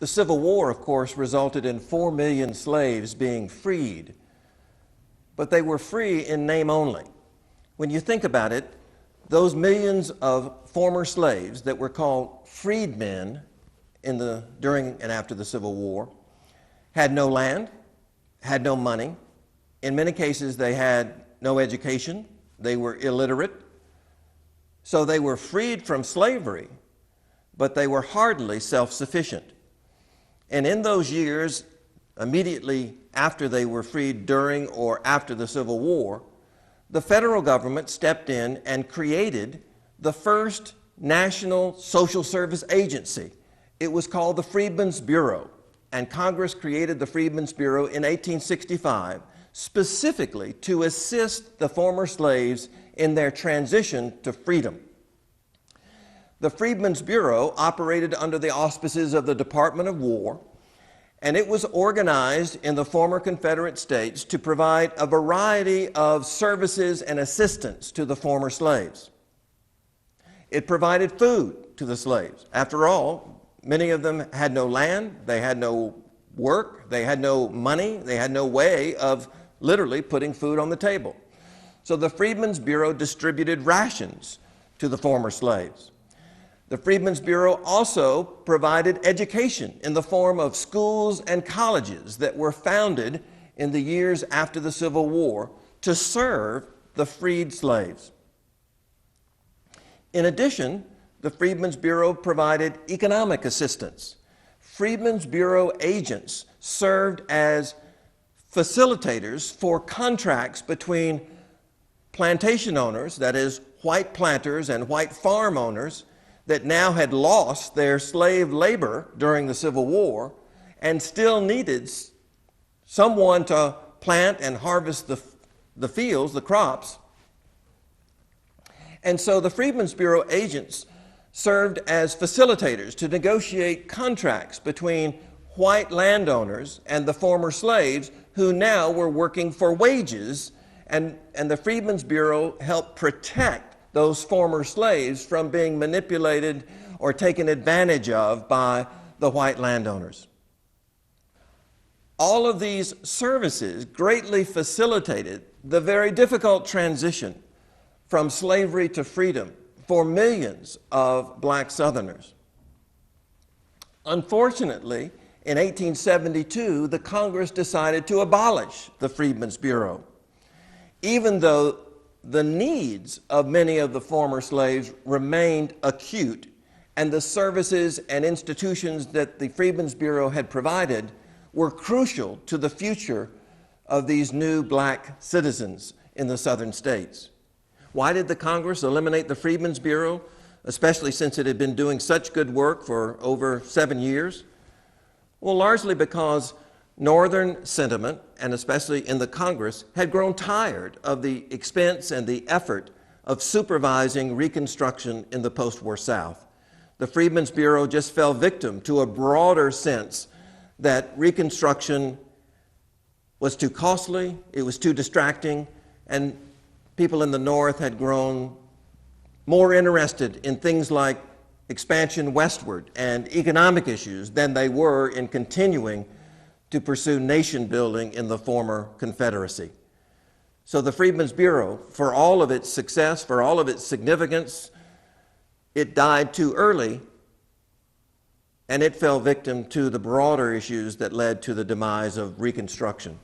The Civil War, of course, resulted in 4 million slaves being freed, but they were free in name only. When you think about it, those millions of former slaves that were called freedmen during and after the Civil War had no land, had no money. In many cases, they had no education. They were illiterate. So they were freed from slavery, but they were hardly self-sufficient. And in those years, immediately after they were freed during or after the Civil War, the federal government stepped in and created the first national social service agency. It was called the Freedmen's Bureau, and Congress created the Freedmen's Bureau in 1865 specifically to assist the former slaves in their transition to freedom. The Freedmen's Bureau operated under the auspices of the Department of War, and it was organized in the former Confederate States to provide a variety of services and assistance to the former slaves. It provided food to the slaves. After all, many of them had no land, they had no work, they had no money, they had no way of literally putting food on the table. So the Freedmen's Bureau distributed rations to the former slaves. The Freedmen's Bureau also provided education in the form of schools and colleges that were founded in the years after the Civil War to serve the freed slaves. In addition, the Freedmen's Bureau provided economic assistance. Freedmen's Bureau agents served as facilitators for contracts between plantation owners, that is, white planters and white farm owners, that now had lost their slave labor during the Civil War and still needed someone to plant and harvest the fields, the crops. And so the Freedmen's Bureau agents served as facilitators to negotiate contracts between white landowners and the former slaves who now were working for wages, and the Freedmen's Bureau helped protect those former slaves from being manipulated or taken advantage of by the white landowners. All of these services greatly facilitated the very difficult transition from slavery to freedom for millions of black Southerners. Unfortunately, in 1872, the Congress decided to abolish the Freedmen's Bureau, even though the needs of many of the former slaves remained acute, and the services and institutions that the Freedmen's Bureau had provided were crucial to the future of these new black citizens in the southern states. Why did the Congress eliminate the Freedmen's Bureau, especially since it had been doing such good work for over 7 years? Well, largely because Northern sentiment, and especially in the Congress, had grown tired of the expense and the effort of supervising Reconstruction in the post-war South. The Freedmen's Bureau just fell victim to a broader sense that Reconstruction was too costly, it was too distracting, and people in the North had grown more interested in things like expansion westward and economic issues than they were in continuing to pursue nation building in the former Confederacy. So the Freedmen's Bureau, for all of its success, for all of its significance, it died too early, and it fell victim to the broader issues that led to the demise of Reconstruction.